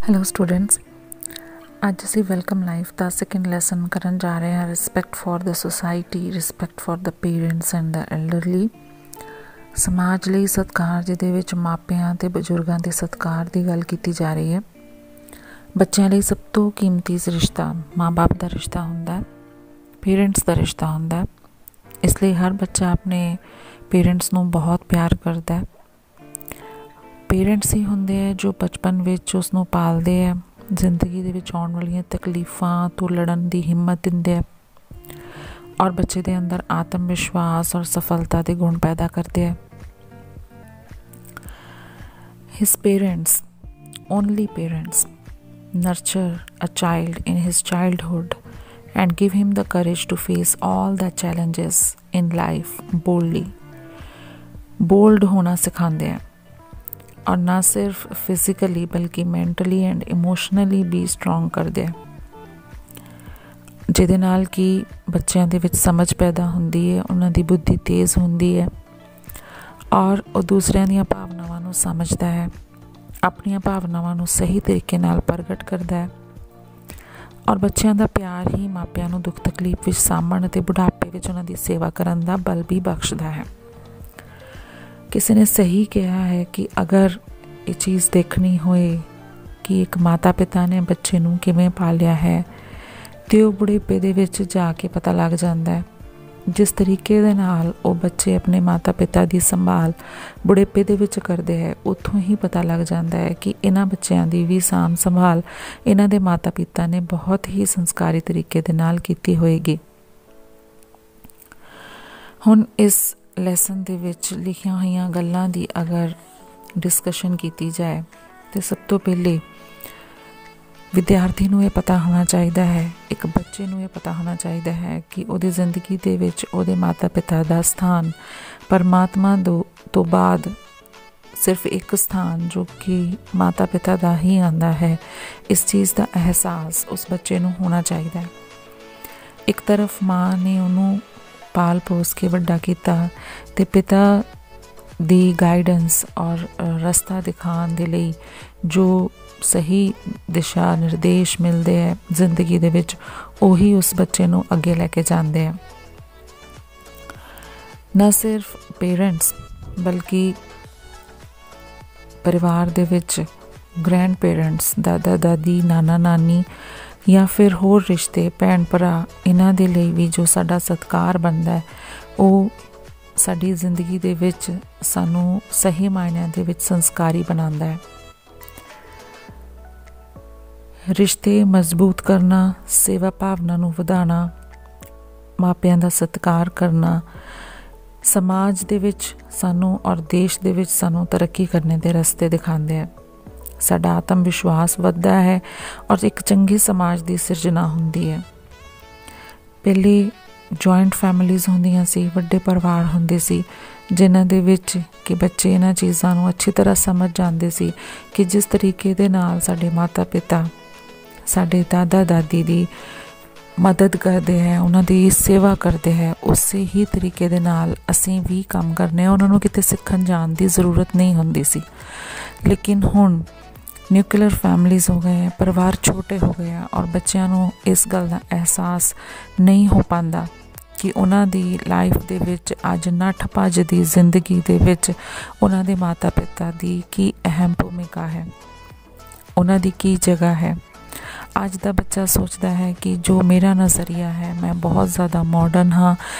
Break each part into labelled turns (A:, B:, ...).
A: Hello students, ਅੱਜ ਅਸੀਂ welcome life ਦਾ second lesson ਕਰਨ ਜਾ ਰਹੇ ਹਾਂ। Respect for the society, respect for the parents and the elderly. ਸਮਾਜ ਲਈ ਸਤਿਕਾਰ, ਜਿਹਦੇ ਵਿੱਚ ਮਾਪਿਆਂ ਅਤੇ ਬਜ਼ੁਰਗਾਂ ਦੇ ਸਤਿਕਾਰ ਦੀ ਗੱਲ ਕੀਤੀ ਜਾ ਰਹੀ ਹੈ। ਬੱਚਿਆਂ ਲਈ ਸਭ ਤੋਂ ਕੀਮਤੀ ਰਿਸ਼ਤਾ ਮਾਂ-ਬਾਪ ਦਾ ਰਿਸ਼ਤਾ ਹੁੰਦਾ ਹੈ, ਪੇਰੈਂਟਸ ਦਾ ਰਿਸ਼ਤਾ ਹੁੰਦਾ ਹੈ। ਇਸ ਲਈ ਹਰ ਬੱਚਾ ਆਪਣੇ ਪੇਰੈਂਟਸ ਨੂੰ ਬਹੁਤ ਪਿਆਰ ਕਰਦਾ ਹੈ। ਪੇਰੈਂਟਸ ਹੀ ਹੁੰਦੇ ਹੈ ਜੋ ਬਚਪਨ ਵਿੱਚ ਉਸ ਨੂੰ ਪਾਲਦੇ ਹੈ, ਜ਼ਿੰਦਗੀ ਦੇ ਵਿੱਚ ਆਉਣ ਵਾਲੀਆਂ ਤਕਲੀਫਾਂ ਤੋਂ ਲੜਨ ਦੀ ਹਿੰਮਤ ਦਿੰਦੇ ਹੈ ਔਰ ਬੱਚੇ ਦੇ ਅੰਦਰ ਆਤਮ ਵਿਸ਼ਵਾਸ ਔਰ ਸਫਲਤਾ ਦੇ ਗੁਣ ਪੈਦਾ ਕਰਦੇ ਹੈ। His parents, only parents, nurture a child in his childhood and give him the courage to face all the challenges in life boldly. Bold होना सिखाते हैं और ना सिर्फ फिजिकली बल्कि मैंटली एंड इमोशनली भी स्ट्रोंग करते हैं, ਜਿਹਦੇ ਨਾਲ ਕਿ ਬੱਚਿਆਂ ਦੇ ਵਿੱਚ ਸਮਝ ਪੈਦਾ ਹੁੰਦੀ ਹੈ, ਉਹਨਾਂ ਦੀ ਬੁੱਧੀ ਤੇਜ਼ ਹੁੰਦੀ ਹੈ ਔਰ ਉਹ ਦੂਸਰਿਆਂ ਦੀਆਂ ਭਾਵਨਾਵਾਂ ਨੂੰ ਸਮਝਦਾ ਹੈ, ਆਪਣੀਆਂ ਭਾਵਨਾਵਾਂ ਨੂੰ ਸਹੀ ਤਰੀਕੇ ਨਾਲ ਪ੍ਰਗਟ ਕਰਦਾ ਹੈ ਔਰ ਬੱਚਿਆਂ ਦਾ ਪਿਆਰ ਹੀ ਮਾਪਿਆਂ ਨੂੰ ਦੁੱਖ ਤਕਲੀਫ ਵਿੱਚ ਸਾਂਭਣ ਅਤੇ ਬੁਢਾਪੇ ਵਿੱਚ ਉਹਨਾਂ ਦੀ ਸੇਵਾ ਕਰਨ ਦਾ ਬਲ ਵੀ ਬਖਸ਼ਦਾ ਹੈ। ਕਿਸੇ ਨੇ ਸਹੀ ਕਿਹਾ ਹੈ ਕਿ ਅਗਰ ਇਹ ਚੀਜ਼ ਦੇਖਣੀ ਹੋਏ ਕਿ ਇੱਕ ਮਾਤਾ ਪਿਤਾ ਨੇ ਬੱਚੇ ਨੂੰ ਕਿਵੇਂ ਪਾਲਿਆ ਹੈ ਅਤੇ ਉਹ ਬੁਢੇਪੇ ਦੇ ਵਿੱਚ ਜਾ ਕੇ ਪਤਾ ਲੱਗ ਜਾਂਦਾ ਹੈ। ਜਿਸ ਤਰੀਕੇ ਦੇ ਨਾਲ ਉਹ ਬੱਚੇ ਆਪਣੇ ਮਾਤਾ ਪਿਤਾ ਦੀ ਸੰਭਾਲ ਬੁਢੇਪੇ ਦੇ ਵਿੱਚ ਕਰਦੇ ਹੈ, ਉੱਥੋਂ ਹੀ ਪਤਾ ਲੱਗ ਜਾਂਦਾ ਹੈ ਕਿ ਇਹਨਾਂ ਬੱਚਿਆਂ ਦੀ ਵੀ ਸਾਂਭ ਸੰਭਾਲ ਇਹਨਾਂ ਦੇ ਮਾਤਾ ਪਿਤਾ ਨੇ ਬਹੁਤ ਹੀ ਸੰਸਕਾਰੀ ਤਰੀਕੇ ਦੇ ਨਾਲ ਕੀਤੀ ਹੋਏਗੀ। ਹੁਣ ਇਸ ਲੈਸਨ ਦੇ ਵਿੱਚ ਲਿਖੀਆਂ ਹੋਈਆਂ ਗੱਲਾਂ ਦੀ ਅਗਰ ਡਿਸਕਸ਼ਨ ਕੀਤੀ ਜਾਏ ਤਾਂ ਸਭ ਤੋਂ ਪਹਿਲੇ ਵਿਦਿਆਰਥੀ ਨੂੰ ਇਹ ਪਤਾ ਹੋਣਾ ਚਾਹੀਦਾ ਹੈ, ਇੱਕ ਬੱਚੇ ਨੂੰ ਇਹ ਪਤਾ ਹੋਣਾ ਚਾਹੀਦਾ ਹੈ ਕਿ ਉਹਦੀ ਜ਼ਿੰਦਗੀ ਦੇ ਵਿੱਚ ਉਹਦੇ ਮਾਤਾ ਪਿਤਾ ਦਾ ਸਥਾਨ ਪਰਮਾਤਮਾ ਤੋਂ ਬਾਅਦ ਸਿਰਫ ਇੱਕ ਸਥਾਨ ਜੋ ਕਿ ਮਾਤਾ ਪਿਤਾ ਦਾ ਹੀ ਆਉਂਦਾ ਹੈ। ਇਸ ਚੀਜ਼ ਦਾ ਅਹਿਸਾਸ ਉਸ ਬੱਚੇ ਨੂੰ ਹੋਣਾ ਚਾਹੀਦਾ ਹੈ। ਇੱਕ ਤਰਫ ਮਾਂ ਨੇ ਉਹਨੂੰ ਪਾਲ ਪੋਸ ਕੇ ਵੱਡਾ ਕੀਤਾ ਅਤੇ ਪਿਤਾ ਦੀ ਗਾਈਡੈਂਸ ਔਰ ਰਸਤਾ ਦਿਖਾਉਣ ਦੇ ਲਈ ਜੋ ਸਹੀ ਦਿਸ਼ਾ ਨਿਰਦੇਸ਼ ਮਿਲਦੇ ਹੈ ਜ਼ਿੰਦਗੀ ਦੇ ਵਿੱਚ, ਉਹੀ ਉਸ ਬੱਚੇ ਨੂੰ ਅੱਗੇ ਲੈ ਕੇ ਜਾਂਦੇ ਆ। ਨਾ ਸਿਰਫ ਪੇਰੈਂਟਸ ਬਲਕਿ ਪਰਿਵਾਰ ਦੇ ਵਿੱਚ ਗ੍ਰੈਂਡ ਪੇਰੈਂਟਸ, ਦਾਦਾ ਦਾਦੀ, ਨਾਨਾ ਨਾਨੀ ਜਾਂ ਫਿਰ ਹੋਰ ਰਿਸ਼ਤੇ, ਭੈਣ ਭਰਾ, ਇਹਨਾਂ ਦੇ ਲਈ ਵੀ ਜੋ ਸਾਡਾ ਸਤਿਕਾਰ ਬਣਦਾ ਹੈ ਉਹ ਸਾਡੀ ਜ਼ਿੰਦਗੀ ਦੇ ਵਿੱਚ ਸਾਨੂੰ ਸਹੀ ਮਾਇਨਿਆਂ ਦੇ ਵਿੱਚ ਸੰਸਕਾਰੀ ਬਣਾਉਂਦਾ ਹੈ। ਰਿਸ਼ਤੇ ਮਜ਼ਬੂਤ ਕਰਨਾ, ਸੇਵਾ ਭਾਵਨਾ ਨੂੰ ਵਧਾਉਣਾ, ਮਾਪਿਆਂ ਦਾ ਸਤਿਕਾਰ ਕਰਨਾ ਸਮਾਜ ਦੇ ਵਿੱਚ ਸਾਨੂੰ ਔਰ ਦੇਸ਼ ਦੇ ਵਿੱਚ ਸਾਨੂੰ ਤਰੱਕੀ ਕਰਨੇ ਦੇ ਰਸਤੇ ਦਿਖਾਉਂਦੇ ਆ। ਸਾਡਾ ਆਤਮ ਵਿਸ਼ਵਾਸ ਵੱਧਦਾ ਹੈ ਔਰ ਇੱਕ ਚੰਗੇ ਸਮਾਜ ਦੀ ਸਿਰਜਣਾ ਹੁੰਦੀ ਹੈ। ਪਹਿਲੇ ਜੁਆਇੰਟ ਫੈਮਿਲੀਜ਼ ਹੁੰਦੀਆਂ ਸੀ, ਵੱਡੇ ਪਰਿਵਾਰ ਹੁੰਦੇ ਸੀ ਜਿਨ੍ਹਾਂ ਦੇ ਵਿੱਚ ਕਿ ਬੱਚੇ ਇਹਨਾਂ ਚੀਜ਼ਾਂ ਨੂੰ ਅੱਛੀ ਤਰ੍ਹਾਂ ਸਮਝ ਜਾਂਦੇ ਸੀ ਕਿ ਜਿਸ ਤਰੀਕੇ ਦੇ ਨਾਲ ਸਾਡੇ ਮਾਤਾ ਪਿਤਾ ਸਾਡੇ ਦਾਦਾ ਦਾਦੀ ਦੀ ਮਦਦ ਕਰਦੇ ਹੈ, ਉਹਨਾਂ ਦੀ ਸੇਵਾ ਕਰਦੇ ਹੈ, ਉਸੇ ਹੀ ਤਰੀਕੇ ਦੇ ਨਾਲ ਅਸੀਂ ਵੀ ਕੰਮ ਕਰਨੇ। ਉਹਨਾਂ ਨੂੰ ਕਿਤੇ ਸਿੱਖਣ ਜਾਣ ਦੀ ਜ਼ਰੂਰਤ ਨਹੀਂ ਹੁੰਦੀ ਸੀ। ਲੇਕਿਨ ਹੁਣ ਨਿਊਕਲੀਅਰ ਫੈਮਲੀਜ਼ ਹੋ ਗਏ, ਪਰਿਵਾਰ ਛੋਟੇ ਹੋ ਗਏ ਆ ਔਰ ਬੱਚਿਆਂ ਨੂੰ ਇਸ ਗੱਲ ਦਾ ਅਹਿਸਾਸ ਨਹੀਂ ਹੋ ਪਾਉਂਦਾ ਕਿ ਉਹਨਾਂ ਦੀ ਲਾਈਫ ਦੇ ਵਿੱਚ ਅੱਜ ਨੱਠ ਭੱਜ ਦੀ ਜ਼ਿੰਦਗੀ ਦੇ ਵਿੱਚ ਉਹਨਾਂ ਦੇ ਮਾਤਾ ਪਿਤਾ ਦੀ ਕੀ ਅਹਿਮ ਭੂਮਿਕਾ ਹੈ, ਉਹਨਾਂ ਦੀ ਕੀ ਜਗ੍ਹਾ ਹੈ। ਅੱਜ ਦਾ ਬੱਚਾ ਸੋਚਦਾ ਹੈ ਕਿ ਜੋ ਮੇਰਾ ਨਜ਼ਰੀਆ ਹੈ, ਮੈਂ ਬਹੁਤ ਜ਼ਿਆਦਾ ਮਾਡਰਨ ਹਾਂ,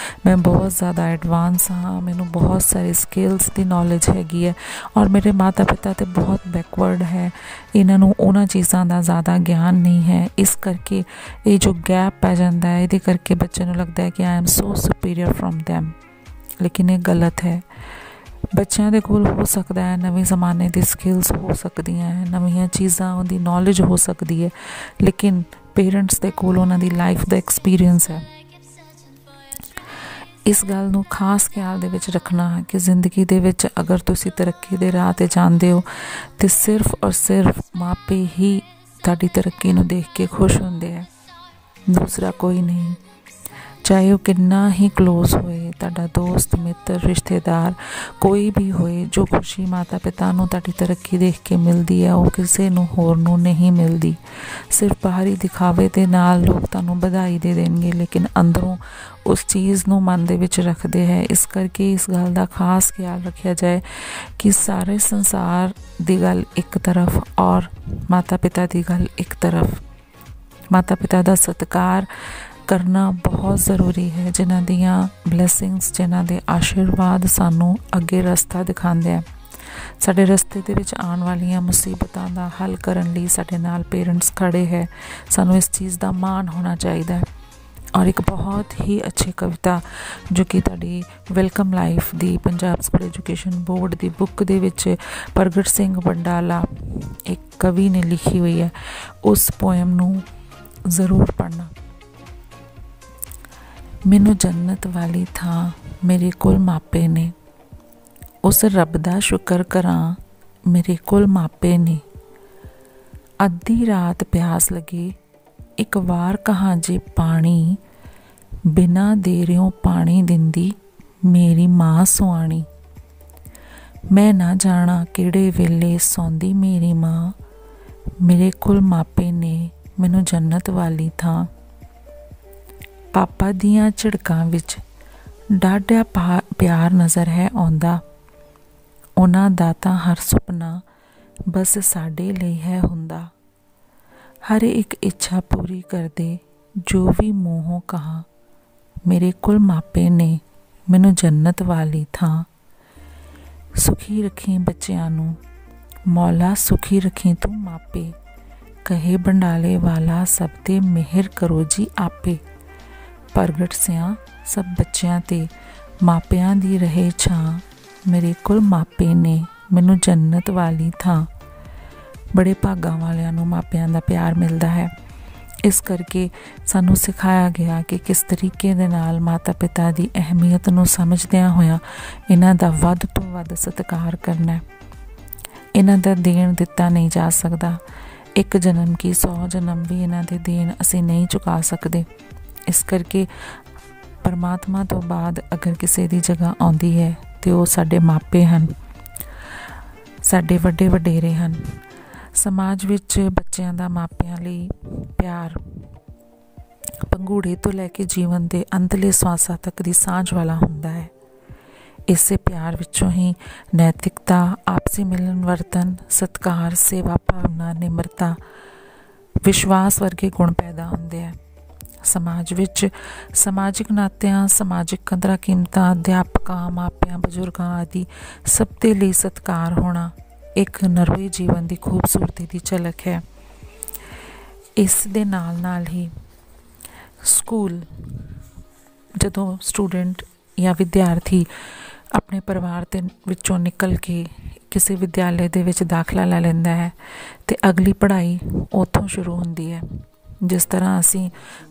A: ਮੈਂ ਬਹੁਤ ਜ਼ਿਆਦਾ ਐਡਵਾਂਸ ਹਾਂ, ਮੈਨੂੰ ਬਹੁਤ ਸਾਰੇ ਸਕਿੱਲਸ ਦੀ ਨੌਲੇਜ ਹੈਗੀ ਹੈ ਔਰ ਮੇਰੇ ਮਾਤਾ ਪਿਤਾ ਤਾਂ ਬਹੁਤ ਬੈਕਵਰਡ ਹੈ, ਇਹਨਾਂ ਨੂੰ ਉਹਨਾਂ ਚੀਜ਼ਾਂ ਦਾ ਜ਼ਿਆਦਾ ਗਿਆਨ ਨਹੀਂ ਹੈ। ਇਸ ਕਰਕੇ ਇਹ ਜੋ ਗੈਪ ਪੈ ਜਾਂਦਾ ਹੈ, ਇਹਦੇ ਕਰਕੇ ਬੱਚੇ ਨੂੰ ਲੱਗਦਾ ਹੈ ਕਿ I am so superior from them. ਲੇਕਿਨ ਇਹ ਗਲਤ ਹੈ। ਬੱਚਿਆਂ ਦੇ ਕੋਲ ਹੋ ਸਕਦਾ ਹੈ ਨਵੇਂ ਜ਼ਮਾਨੇ ਦੀ ਸਕਿੱਲਸ ਹੋ ਸਕਦੀਆਂ ਹੈ, ਨਵੀਆਂ ਚੀਜ਼ਾਂ ਉਹਦੀ ਨੌਲੇਜ ਹੋ ਸਕਦੀ ਹੈ, ਲੇਕਿਨ ਪੇਰੈਂਟਸ ਦੇ ਕੋਲ ਉਹਨਾਂ ਦੀ ਲਾਈਫ ਦਾ ਐਕਸਪੀਰੀਅੰਸ ਹੈ। ਇਸ ਗੱਲ ਨੂੰ ਖਾਸ ਖਿਆਲ ਦੇ ਵਿੱਚ ਰੱਖਣਾ ਹੈ ਕਿ ਜ਼ਿੰਦਗੀ ਦੇ ਵਿੱਚ ਅਗਰ ਤੁਸੀਂ ਤਰੱਕੀ ਦੇ ਰਾਹ 'ਤੇ ਜਾਂਦੇ ਹੋ ਤਾਂ ਸਿਰਫ ਔਰ ਸਿਰਫ ਮਾਪੇ ਹੀ ਤੁਹਾਡੀ ਤਰੱਕੀ ਨੂੰ ਦੇਖ ਕੇ ਖੁਸ਼ ਹੁੰਦੇ ਹੈ, ਦੂਸਰਾ ਕੋਈ ਨਹੀਂ। ਚਾਹੇ ਉਹ ਕਿੰਨਾ ਹੀ ਕਲੋਜ਼ ਹੋਏ, ਤੁਹਾਡਾ ਦੋਸਤ, ਮਿੱਤਰ, ਰਿਸ਼ਤੇਦਾਰ ਕੋਈ ਵੀ ਹੋਏ। ਜੋ ਖੁਸ਼ੀ ਮਾਤਾ ਪਿਤਾ ਨੂੰ ਤੁਹਾਡੀ ਤਰੱਕੀ ਦੇਖ ਕੇ ਮਿਲਦੀ ਹੈ ਉਹ ਕਿਸੇ ਨੂੰ ਹੋਰ ਨੂੰ ਨਹੀਂ ਮਿਲਦੀ। ਸਿਰਫ ਬਾਹਰੀ ਦਿਖਾਵੇ ਦੇ ਨਾਲ ਲੋਕ ਤੁਹਾਨੂੰ ਵਧਾਈ ਦੇ ਦੇਣਗੇ, ਲੇਕਿਨ ਅੰਦਰੋਂ ਉਸ ਚੀਜ਼ ਨੂੰ ਮਨ ਦੇ ਵਿੱਚ ਰੱਖਦੇ ਹੈ। ਇਸ ਕਰਕੇ ਇਸ ਗੱਲ ਦਾ ਖਾਸ ਖਿਆਲ ਰੱਖਿਆ ਜਾਏ ਕਿ ਸਾਰੇ ਸੰਸਾਰ ਦੀ ਗੱਲ ਇੱਕ ਤਰਫ ਔਰ ਮਾਤਾ ਪਿਤਾ ਦੀ ਗੱਲ ਇੱਕ ਤਰਫ। ਮਾਤਾ ਪਿਤਾ ਦਾ ਸਤਿਕਾਰ ਕਰਨਾ ਬਹੁਤ ਜ਼ਰੂਰੀ ਹੈ, ਜਿਨ੍ਹਾਂ ਦੀਆਂ ਬਲੈਸਿੰਗਸ, ਜਿਨ੍ਹਾਂ ਦੇ ਆਸ਼ੀਰਵਾਦ ਸਾਨੂੰ ਅੱਗੇ ਰਸਤਾ ਦਿਖਾਉਂਦੇ ਆ। ਸਾਡੇ ਰਸਤੇ ਦੇ ਵਿੱਚ ਆਉਣ ਵਾਲੀਆਂ ਮੁਸੀਬਤਾਂ ਦਾ ਹੱਲ ਕਰਨ ਲਈ ਸਾਡੇ ਨਾਲ ਪੇਰੈਂਟਸ ਖੜ੍ਹੇ ਹੈ। ਸਾਨੂੰ ਇਸ ਚੀਜ਼ ਦਾ ਮਾਣ ਹੋਣਾ ਚਾਹੀਦਾ ਹੈ। ਔਰ ਇੱਕ ਬਹੁਤ ਹੀ ਅੱਛੀ ਕਵਿਤਾ ਜੋ ਕਿ ਤੁਹਾਡੀ ਵੈਲਕਮ ਲਾਈਫ ਦੀ ਪੰਜਾਬ ਸਕੂਲ ਐਜੂਕੇਸ਼ਨ ਬੋਰਡ ਦੀ ਬੁੱਕ ਦੇ ਵਿੱਚ ਪ੍ਰਗਟ ਸਿੰਘ ਬੰਡਾਲਾ ਇੱਕ ਕਵੀ ਨੇ ਲਿਖੀ ਹੋਈ ਹੈ, ਉਸ ਪੋਇਮ ਨੂੰ ਜ਼ਰੂਰ ਪੜ੍ਹਨਾ। ਮੈਨੂੰ ਜੰਨਤ ਵਾਲੀ ਥਾਂ ਮੇਰੇ ਕੋਲ ਮਾਪੇ ਨੇ, ਉਸ ਰੱਬ ਦਾ ਸ਼ੁਕਰ ਕਰਾਂ ਮੇਰੇ ਕੋਲ ਮਾਪੇ ਨੇ। ਅੱਧੀ ਰਾਤ ਪਿਆਸ ਲੱਗੇ ਇੱਕ ਵਾਰ ਕਹਾਂ ਜੇ ਪਾਣੀ, ਬਿਨਾਂ ਦੇਰਿਓਂ ਪਾਣੀ ਦਿੰਦੀ ਮੇਰੀ ਮਾਂ ਸੁਆਣੀ। ਮੈਂ ਨਾ ਜਾਣਾ ਕਿਹੜੇ ਵੇਲੇ ਸੌਂਦੀ ਮੇਰੀ ਮਾਂ, ਮੇਰੇ ਕੋਲ ਮਾਪੇ ਨੇ ਮੈਨੂੰ ਜੰਨਤ ਵਾਲੀ ਥਾਂ। ਪਾਪਾ ਦੀਆਂ ਝਿੜਕਾਂ ਵਿੱਚ ਡਾਢਾ ਪਿਆਰ ਨਜ਼ਰ ਹੈ ਆਉਂਦਾ, ਉਹਨਾਂ ਦਾ ਤਾਂ ਹਰ ਸੁਪਨਾ ਬਸ ਸਾਡੇ ਲਈ ਹੈ ਹੁੰਦਾ। ਹਰ ਇੱਕ ਇੱਛਾ ਪੂਰੀ ਕਰਦੇ ਜੋ ਵੀ ਮੂੰਹੋਂ ਕਹਾਂ, ਮੇਰੇ ਕੋਲ ਮਾਪੇ ਨੇ ਮੈਨੂੰ ਜੰਨਤ ਵਾਲੀ ਥਾਂ। ਸੁਖੀ ਰੱਖੀ ਬੱਚਿਆਂ ਨੂੰ ਮੌਲਾ, ਸੁਖੀ ਰੱਖੀ ਤੂੰ ਮਾਪੇ, ਕਹੇ ਬੰਡਾਲੇ ਵਾਲਾ ਸਭ ਤੇ ਮਿਹਰ ਕਰੋ ਜੀ ਆਪੇ। ਪ੍ਰਗਟ ਸਿਆਂ ਸਭ ਬੱਚਿਆਂ 'ਤੇ ਮਾਪਿਆਂ ਦੀ ਰਹੇ ਛਾਂ, ਮੇਰੇ ਕੋਲ ਮਾਪੇ ਨੇ ਮੈਨੂੰ ਜੰਨਤ ਵਾਲੀ ਥਾਂ। ਬੜੇ ਭਾਗਾਂ ਵਾਲਿਆਂ ਨੂੰ ਮਾਪਿਆਂ ਦਾ ਪਿਆਰ ਮਿਲਦਾ ਹੈ। ਇਸ ਕਰਕੇ ਸਾਨੂੰ ਸਿਖਾਇਆ ਗਿਆ ਕਿ ਕਿਸ ਤਰੀਕੇ ਦੇ ਨਾਲ ਮਾਤਾ ਪਿਤਾ ਦੀ ਅਹਿਮੀਅਤ ਨੂੰ ਸਮਝਦਿਆਂ ਹੋਇਆਂ ਇਹਨਾਂ ਦਾ ਵੱਧ ਤੋਂ ਵੱਧ ਸਤਿਕਾਰ ਕਰਨਾ। ਇਹਨਾਂ ਦਾ ਦੇਣ ਦਿੱਤਾ ਨਹੀਂ ਜਾ ਸਕਦਾ। ਇੱਕ ਜਨਮ ਕੀ 100 ਜਨਮ ਵੀ ਇਹਨਾਂ ਦੇ ਦੇਣ ਅਸੀਂ ਨਹੀਂ ਚੁਕਾ ਸਕਦੇ। ਇਸ ਕਰਕੇ ਪਰਮਾਤਮਾ ਤੋਂ ਬਾਅਦ ਅਗਰ ਕਿਸੇ ਦੀ ਜਗ੍ਹਾ ਆਉਂਦੀ ਹੈ ਤੇ ਉਹ ਸਾਡੇ ਮਾਪੇ ਹਨ, ਸਾਡੇ ਵੱਡੇ ਵਡੇਰੇ ਹਨ। ਸਮਾਜ ਵਿੱਚ ਬੱਚਿਆਂ ਦਾ ਮਾਪਿਆਂ ਲਈ ਪਿਆਰ ਪੰਘੂੜੇ ਤੋਂ ਲੈ ਕੇ ਜੀਵਨ ਦੇ ਅੰਤਲੇ ਸਵਾਸਾਂ ਤੱਕ ਦੀ ਸਾਂਝ ਵਾਲਾ ਹੁੰਦਾ ਹੈ। ਇਸੇ ਪਿਆਰ ਵਿੱਚੋਂ ਹੀ ਨੈਤਿਕਤਾ, ਆਪਸੀ ਮਿਲਨ ਵਰਤਨ, ਸਤਿਕਾਰ, ਸੇਵਾ ਭਾਵਨਾ, ਨਿਮਰਤਾ, ਵਿਸ਼ਵਾਸ ਵਰਗੇ ਗੁਣ ਪੈਦਾ ਹੁੰਦੇ ਆ। ਸਮਾਜ ਵਿੱਚ ਸਮਾਜਿਕ ਨਾਤਿਆਂ, ਸਮਾਜਿਕ ਕਦਰਾਂ ਕੀਮਤਾਂ, ਅਧਿਆਪਕਾਂ, ਮਾਪਿਆਂ, ਬਜ਼ੁਰਗਾਂ ਆਦਿ ਸਭ ਦੇ ਲਈ ਸਤਿਕਾਰ ਹੋਣਾ ਇੱਕ ਨਰਵੇ ਜੀਵਨ ਦੀ ਖੂਬਸੂਰਤੀ ਦੀ ਝਲਕ ਹੈ। ਇਸ ਦੇ ਨਾਲ ਨਾਲ ਹੀ ਸਕੂਲ, ਜਦੋਂ ਸਟੂਡੈਂਟ ਜਾਂ ਵਿਦਿਆਰਥੀ ਆਪਣੇ ਪਰਿਵਾਰ ਦੇ ਵਿੱਚੋਂ ਨਿਕਲ ਕੇ ਕਿਸੇ ਵਿਦਿਆਲੇ ਦੇ ਵਿੱਚ ਦਾਖਲਾ ਲੈ ਲੈਂਦਾ ਹੈ ਅਤੇ ਅਗਲੀ ਪੜ੍ਹਾਈ ਉੱਥੋਂ ਸ਼ੁਰੂ ਹੁੰਦੀ ਹੈ। ਜਿਸ ਤਰ੍ਹਾਂ ਅਸੀਂ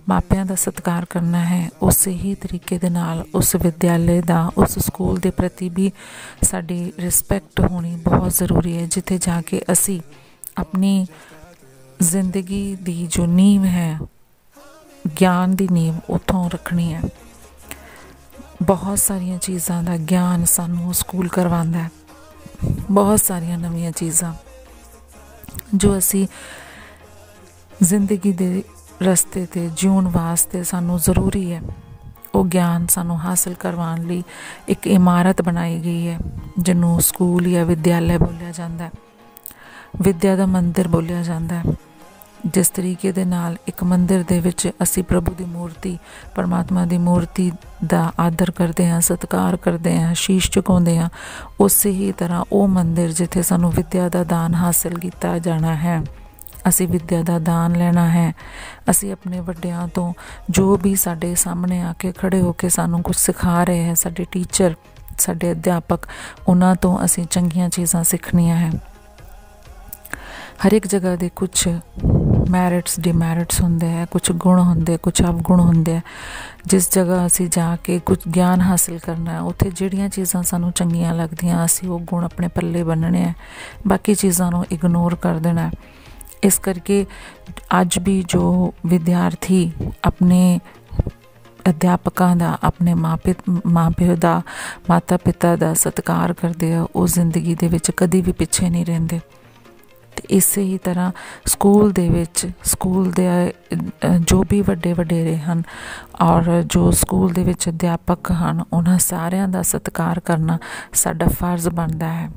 A: ਮਾਪਿਆਂ ਦਾ ਸਤਿਕਾਰ ਕਰਨਾ ਹੈ, ਉਸੇ ਹੀ ਤਰੀਕੇ ਦੇ ਨਾਲ ਉਸ ਵਿਦਿਆਲੇ ਦਾ, ਉਸ ਸਕੂਲ ਦੇ ਪ੍ਰਤੀ ਵੀ ਸਾਡੀ ਰਿਸਪੈਕਟ ਹੋਣੀ ਬਹੁਤ ਜ਼ਰੂਰੀ ਹੈ, ਜਿੱਥੇ ਜਾ ਕੇ ਅਸੀਂ ਆਪਣੀ ਜ਼ਿੰਦਗੀ ਦੀ ਜੋ ਨੀਂਹ ਹੈ, ਗਿਆਨ ਦੀ ਨੀਂਹ ਉੱਥੋਂ ਰੱਖਣੀ ਹੈ। ਬਹੁਤ ਸਾਰੀਆਂ ਚੀਜ਼ਾਂ ਦਾ ਗਿਆਨ ਸਾਨੂੰ ਸਕੂਲ ਕਰਵਾਉਂਦਾ ਹੈ, ਬਹੁਤ ਸਾਰੀਆਂ ਨਵੀਆਂ ਚੀਜ਼ਾਂ ਜੋ ਅਸੀਂ ਜ਼ਿੰਦਗੀ ਦੇ ਰਸਤੇ 'ਤੇ ਜਿਉਣ ਵਾਸਤੇ ਸਾਨੂੰ ਜ਼ਰੂਰੀ ਹੈ। ਉਹ ਗਿਆਨ ਸਾਨੂੰ ਹਾਸਿਲ ਕਰਵਾਉਣ ਲਈ ਇੱਕ ਇਮਾਰਤ ਬਣਾਈ ਗਈ ਹੈ, ਜਿਹਨੂੰ ਸਕੂਲ ਜਾਂ ਵਿਦਿਆਲਾ ਬੋਲਿਆ ਜਾਂਦਾ ਹੈ, ਵਿੱਦਿਆ ਦਾ ਮੰਦਿਰ ਬੋਲਿਆ ਜਾਂਦਾ ਹੈ। ਜਿਸ ਤਰੀਕੇ ਦੇ ਨਾਲ ਇੱਕ ਮੰਦਿਰ ਦੇ ਵਿੱਚ ਅਸੀਂ ਪ੍ਰਭੂ ਦੀ ਮੂਰਤੀ, ਪਰਮਾਤਮਾ ਦੀ ਮੂਰਤੀ ਦਾ ਆਦਰ ਕਰਦੇ ਹਾਂ, ਸਤਿਕਾਰ ਕਰਦੇ ਹਾਂ, ਸ਼ੀਸ਼ ਝੁਕਾਉਂਦੇ ਹਾਂ, ਉਸੇ ਹੀ ਤਰ੍ਹਾਂ ਉਹ ਮੰਦਿਰ ਜਿੱਥੇ ਸਾਨੂੰ ਵਿੱਦਿਆ ਦਾ ਦਾਨ ਹਾਸਿਲ ਕੀਤਾ ਜਾਣਾ ਹੈ, ਅਸੀਂ ਵਿੱਦਿਆ ਦਾ ਦਾਨ ਲੈਣਾ ਹੈ। ਅਸੀਂ ਆਪਣੇ ਵੱਡਿਆਂ ਤੋਂ, ਜੋ ਵੀ ਸਾਡੇ ਸਾਹਮਣੇ ਆ ਕੇ ਖੜ੍ਹੇ ਹੋ ਕੇ ਸਾਨੂੰ ਕੁਝ ਸਿਖਾ ਰਹੇ ਹੈ, ਸਾਡੇ ਟੀਚਰ, ਸਾਡੇ ਅਧਿਆਪਕ, ਉਹਨਾਂ ਤੋਂ ਅਸੀਂ ਚੰਗੀਆਂ ਚੀਜ਼ਾਂ ਸਿੱਖਣੀਆਂ ਹੈ। ਹਰ ਇੱਕ ਜਗ੍ਹਾ ਦੇ ਕੁਛ ਮੈਰਿਟਸ, ਡਿਮੈਰਿਟਸ ਹੁੰਦੇ ਹੈ, ਕੁਛ ਗੁਣ ਹੁੰਦੇ, ਕੁਛ ਅਵਗੁਣ ਹੁੰਦੇ ਹੈ। ਜਿਸ ਜਗ੍ਹਾ ਅਸੀਂ ਜਾ ਕੇ ਕੁਛ ਗਿਆਨ ਹਾਸਿਲ ਕਰਨਾ ਹੈ, ਉੱਥੇ ਜਿਹੜੀਆਂ ਚੀਜ਼ਾਂ ਸਾਨੂੰ ਚੰਗੀਆਂ ਲੱਗਦੀਆਂ ਅਸੀਂ ਉਹ ਗੁਣ ਆਪਣੇ ਪੱਲੇ ਬੰਨਣੇ ਹੈ, ਬਾਕੀ ਚੀਜ਼ਾਂ ਨੂੰ ਇਗਨੋਰ ਕਰ ਦੇਣਾ। ਇਸ ਕਰਕੇ ਅੱਜ ਵੀ ਜੋ ਵਿਦਿਆਰਥੀ ਆਪਣੇ ਅਧਿਆਪਕਾਂ ਦਾ, ਆਪਣੇ ਮਾਂ ਪਿਓ ਦਾ, ਮਾਤਾ ਪਿਤਾ ਦਾ ਸਤਿਕਾਰ ਕਰਦੇ ਆ, ਉਹ ਜ਼ਿੰਦਗੀ ਦੇ ਵਿੱਚ ਕਦੀ ਵੀ ਪਿੱਛੇ ਨਹੀਂ ਰਹਿੰਦੇ। ਅਤੇ ਇਸੇ ਹੀ ਤਰ੍ਹਾਂ ਸਕੂਲ ਦੇ ਵਿੱਚ ਸਕੂਲ ਦੇ ਜੋ ਵੀ ਵੱਡੇ ਵਡੇਰੇ ਹਨ ਔਰ ਜੋ ਸਕੂਲ ਦੇ ਵਿੱਚ ਅਧਿਆਪਕ ਹਨ, ਉਹਨਾਂ ਸਾਰਿਆਂ ਦਾ ਸਤਿਕਾਰ ਕਰਨਾ ਸਾਡਾ ਫਰਜ਼ ਬਣਦਾ ਹੈ।